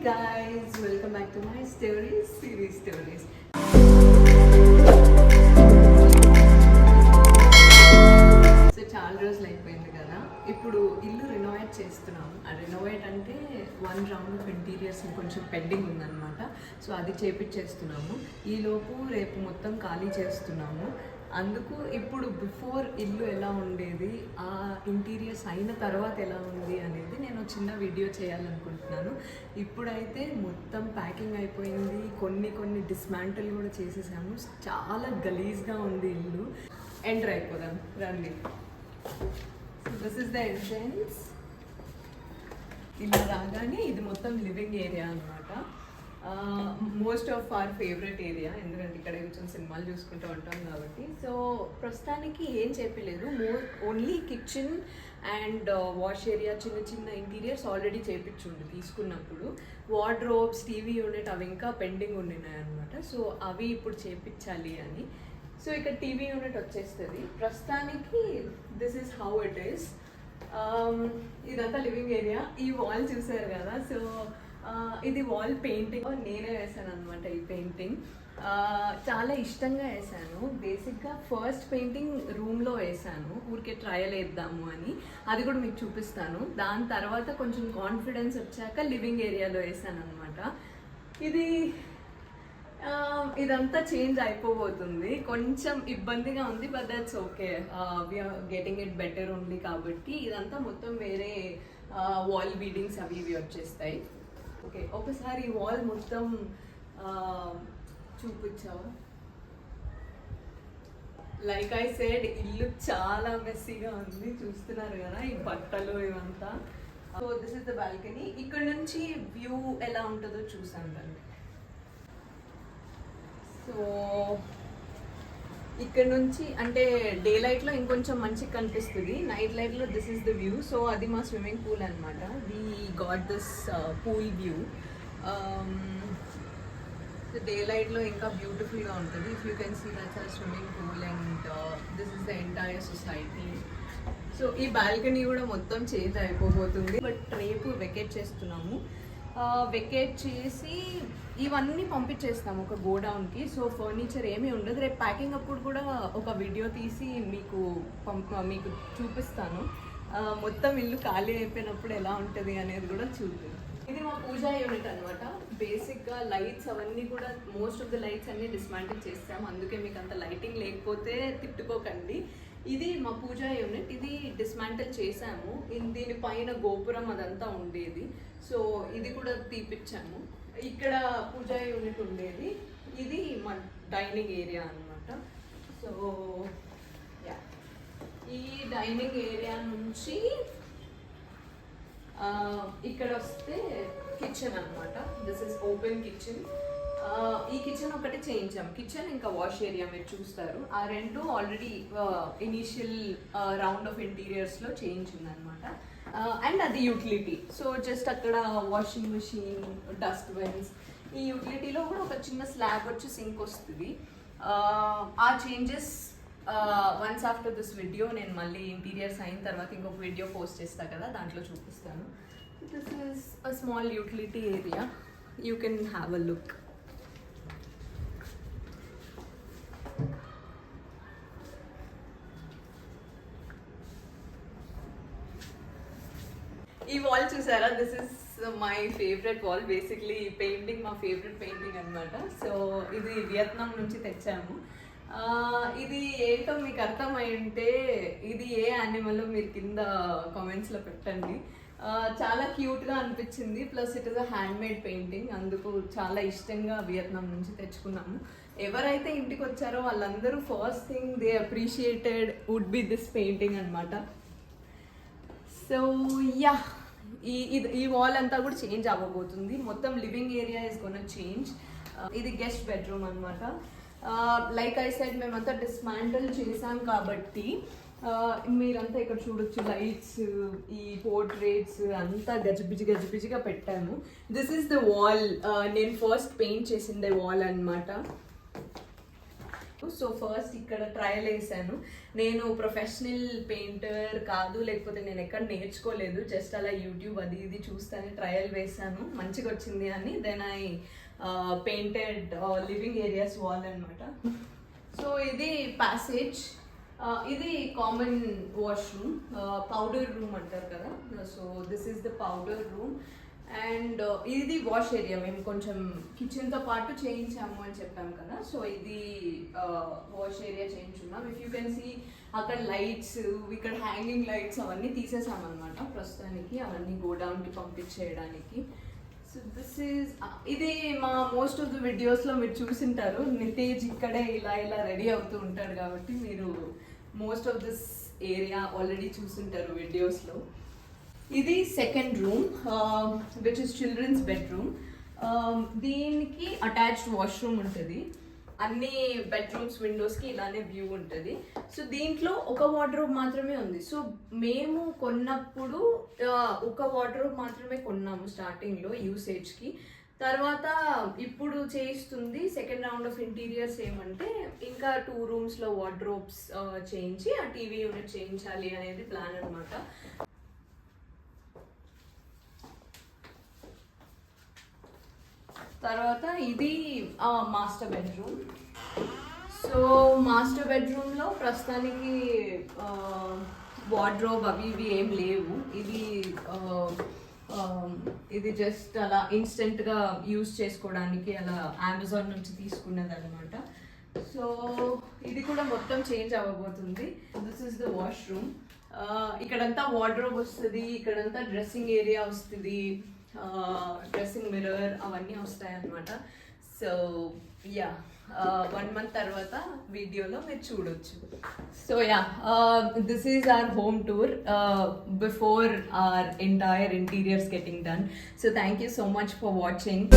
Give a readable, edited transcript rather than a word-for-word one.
guys, welcome back to my series stories. So చాలా రోజులు అయిపోయింది కదా, ఇప్పుడు ఇల్లు రెనోవేట్ చేస్తున్నాము. ఆ రెనోవేట్ అంటే 1 రౌండ్ ఆఫ్ ఇంటీరియర్స్ కొంచెం పెండింగ్ ఉందన్నమాట. సో అది చేపించేస్తున్నాము. ఈలోపు రేపు మొత్తం ఖాళీ చేస్తున్నాము. అందుకు ఇప్పుడు బిఫోర్ ఇల్లు ఎలా ఉండేది, ఆ ఇంటీరియర్స్ అయిన తర్వాత ఎలా ఉంది అనేది నేను చిన్న వీడియో చేయాలనుకుంటున్నాను. ఇప్పుడైతే మొత్తం ప్యాకింగ్ అయిపోయింది, కొన్ని డిస్మాంటిల్ కూడా చేసేసాము. చాలా గలీజ్గా ఉంది ఇల్లు. ఎంటర్ అయిపోదాం రండి. So this is the entrance. ఇలా రాగానే ఇది మొత్తం లివింగ్ ఏరియా అనమాట. Most of our favourite area, ఎందుకంటే ఇక్కడ కొంచెం సినిమాలు చూసుకుంటూ ఉంటాం కాబట్టి. సో ప్రస్తుతానికి ఏం చెప్పలేదు, only kitchen and wash area, చిన్న ఇంటీరియర్స్ ఆల్రెడీ చేపించుండు తీసుకున్నప్పుడు. వార్డ్రోబ్స్, టీవీ యూనిట్ అవి ఇంకా పెండింగ్ ఉండినాయి అనమాట. సో అవి ఇప్పుడు చేపించాలి అని. సో ఇక్కడ టీవీ యూనిట్ వచ్చేస్తుంది. ప్రస్తుతానికి this is how it is. ఇదంతా లివింగ్ ఏరియా. ఈ వాల్ చూసారు కదా, సో ఇది వాల్ పెయింటింగ్ నేనే వేసాను అనమాట. ఈ పెయింటింగ్ చాలా ఇష్టంగా వేసాను. బేసిక్గా ఫస్ట్ పెయింటింగ్ రూమ్లో వేసాను, ఊరికే ట్రయల్ వేద్దాము అని. అది కూడా మీకు చూపిస్తాను. దాని తర్వాత కొంచెం కాన్ఫిడెన్స్ వచ్చాక లివింగ్ ఏరియాలో వేసాను అనమాట. ఇదంతా చేంజ్ అయిపోబోతుంది. కొంచెం ఇబ్బందిగా ఉంది, but that's okay. We are getting it better only. కాబట్టి ఇదంతా మొత్తం వేరే వాల్ బీడింగ్స్ అవి ఇవి వచ్చేస్తాయి. ఓకే, ఒకసారి వాల్ మొత్తం చూపించావా? లైక్ ఐ సెడ్, ఇల్లు చాలా మెస్సీగా ఉంది, చూస్తున్నారు కదా ఈ బట్టలు ఇవంతా. So this is the balcony. ఇక్కడ నుంచి వ్యూ ఎలా ఉంటుందో చూసాను రండి. సో ఇక్కడ నుంచి అంటే డే లైట్లో ఇంకొంచెం మంచిగా కనిపిస్తుంది, నైట్ లైట్లో this is the view. So అది మా స్విమ్మింగ్ పూల్ అనమాట. We got this pool view. Day లైట్లో ఇంకా బ్యూటిఫుల్గా ఉంటుంది. If you can see that's our swimming pool and this is the entire society. So ఈ బాల్కనీ కూడా మొత్తం చేంజ్ అయిపోబోతుంది, బట్ రేపు వెకేట్ చేస్తున్నాము. వెకేట్ చేసి ఇవన్నీ పంపించేస్తాము ఒక గోడౌన్కి. సో ఫర్నిచర్ ఏమీ ఉండదు. రేపు ప్యాకింగ్ అప్పుడు కూడా ఒక వీడియో తీసి మీకు చూపిస్తాను. మొత్తం ఇల్లు ఖాళీ అయిపోయినప్పుడు ఎలా ఉంటుంది అనేది కూడా చూద్దాం. ఇది మా పూజా యూనిట్ అనమాట. బేసిక్గా లైట్స్ అవన్నీ కూడా మోస్ట్ ఆఫ్ ద లైట్స్ అన్నీ డిస్మాంటిల్ చేస్తాము. అందుకే మీకు అంత లైటింగ్ లేకపోతే తిట్టుకోకండి. ఇది మా పూజా యూనిట్. ఇది డిస్మాంటిల్ చేసాము. దీనిపైన గోపురం అదంతా ఉండేది. సో ఇది కూడా తీపిచ్చాము. ఇక్కడ పూజా యూనిట్ ఉండేది. ఇది మా డైనింగ్ ఏరియా అనమాట. సో ఈ డైనింగ్ ఏరియా నుంచి ఇక్కడ వస్తే కిచెన్ అనమాట. This is open kitchen. ఈ కిచెన్ ఒకటి చేయించాం. కిచెన్ ఇంకా వాష్ ఏరియా మీరు చూస్తారు. ఆ రెండు ఆల్రెడీ ఇనీషియల్ రౌండ్ ఆఫ్ ఇంటీరియర్స్లో చేయించింది అనమాట. అండ్ అది యూటిలిటీ. సో జస్ట్ అక్కడ వాషింగ్ మిషన్, డస్ట్ బిన్స్. ఈ యూటిలిటీలో కూడా ఒక చిన్న స్లాబ్ వచ్చి సింక్ వస్తుంది. ఆ changes once after this video నేను మళ్ళీ ఇంటీరియర్స్ అయిన తర్వాత ఇంకొక వీడియో పోస్ట్ చేస్తాను కదా, దాంట్లో చూపిస్తాను. This is a small utility area. You can have a look. ఈ వాల్ చూసారా? This is my favourite wall. Basically painting మా ఫేవరెట్ పెయింటింగ్ అనమాట. సో ఇది వియత్నాం నుంచి తెచ్చాము. ఇది ఏంటో మీకు అర్థమై ఉంటే ఇది ఏ యానిమల్ మీరు కింద కామెంట్స్లో పెట్టండి. చాలా క్యూట్గా అనిపించింది. Plus it is a hand made painting. అందుకు చాలా ఇష్టంగా వియత్నాం నుంచి తెచ్చుకున్నాము. ఎవరైతే ఇంటికి వచ్చారో వాళ్ళందరూ first thing they appreciated would be this painting అనమాట. సో యా, ఈ వాల్ అంతా కూడా చేంజ్ అవ్వబోతుంది. మొత్తం living area is gonna change. ఇది గెస్ట్ బెడ్రూమ్ అనమాట. లైక్ ఐ సెడ్, మేమంతా డిస్మాంటిల్ చేసాం కాబట్టి మీరంతా ఇక్కడ చూడొచ్చు. లైట్స్, ఈ పోర్ట్రేట్స్ అంతా గజిబిజిగా పెట్టాము. This is the wall. నేను ఫస్ట్ పెయింట్ చేసిందే వాల్ అనమాట. సో ఫస్ట్ ఇక్కడ ట్రయల్ వేసాను. నేను ప్రొఫెషనల్ పెయింటర్ కాదు, లేకపోతే నేను ఎక్కడ నేర్చుకోలేదు, జస్ట్ అలా యూట్యూబ్ అది ఇది చూస్తానే ట్రయల్ వేసాను, మంచిగా వచ్చింది అని. Then I painted living areas wall అనమాట. సో ఇది ప్యాసేజ్, ఇది కామన్ వాష్రూమ్, పౌడర్ రూమ్ అంటారు కదా. So this is the powder room. And ఇది వాష్ ఏరియా, మేము కొంచెం కిచెన్తో పాటు చేయించాము అని చెప్పాము కదా. సో ఇది వాష్ ఏరియా చేయించున్నాం. ఇఫ్ యూ కెన్ సీ అక్కడ లైట్స్, ఇక్కడ హ్యాంగింగ్ లైట్స్ అవన్నీ తీసేసామన్నమాట ప్రస్తుతానికి, అవన్నీ గోడౌన్కి పంపించేయడానికి. సో దిస్ ఈజ్, ఇది మా మోస్ట్ ఆఫ్ ద వీడియోస్లో మీరు చూసింటారు. నితేజ్ ఇక్కడే ఇలా ఇలా రెడీ అవుతూ ఉంటాడు కాబట్టి మీరు most of this area already చూసింటారు వీడియోస్లో. ఇది second room, which is children's bedroom. దీనికి అటాచ్డ్ వాష్రూమ్ ఉంటుంది. అన్ని బెడ్రూమ్స్ విండోస్కి ఇలానే వ్యూ ఉంటుంది. సో దీంట్లో ఒక వార్డ్రోబ్ మాత్రమే ఉంది. సో మేము కొన్నప్పుడు ఒక వార్డ్రోబ్ మాత్రమే కొన్నాము స్టార్టింగ్లో యూసేజ్కి. తర్వాత ఇప్పుడు చేయిస్తుంది సెకండ్ రౌండ్ ఆఫ్ ఇంటీరియర్స్ ఏమంటే ఇంకా 2 రూమ్స్లో వార్డ్రోబ్స్ చేయించి ఆ టీవీ యూనిట్ చేయించాలి అనేది ప్లాన్ అనమాట. తర్వాత ఇది మాస్టర్ బెడ్రూమ్. సో మాస్టర్ బెడ్రూమ్లో ప్రస్తుతానికి వార్డ్రోబ్ అవి ఇవి ఏం లేవు. ఇది జస్ట్ అలా ఇన్స్టెంట్గా యూజ్ చేసుకోవడానికి అలా అమెజాన్ నుంచి తీసుకున్నది అనమాట. సో ఇది కూడా మొత్తం చేంజ్ అవ్వబోతుంది. This is the washroom. ఇక్కడంతా వార్డ్రోబ్ వస్తుంది, ఇక్కడంతా డ్రెస్సింగ్ ఏరియా వస్తుంది, డ్రెస్సింగ్ మిర్రర్ అవన్నీ వస్తాయి అన్నమాట. సో యా, 1 month తర్వాత వీడియోలో మీరు చూడొచ్చు. So yeah, this is our home tour before our entire interiors getting done. So thank you so much for watching.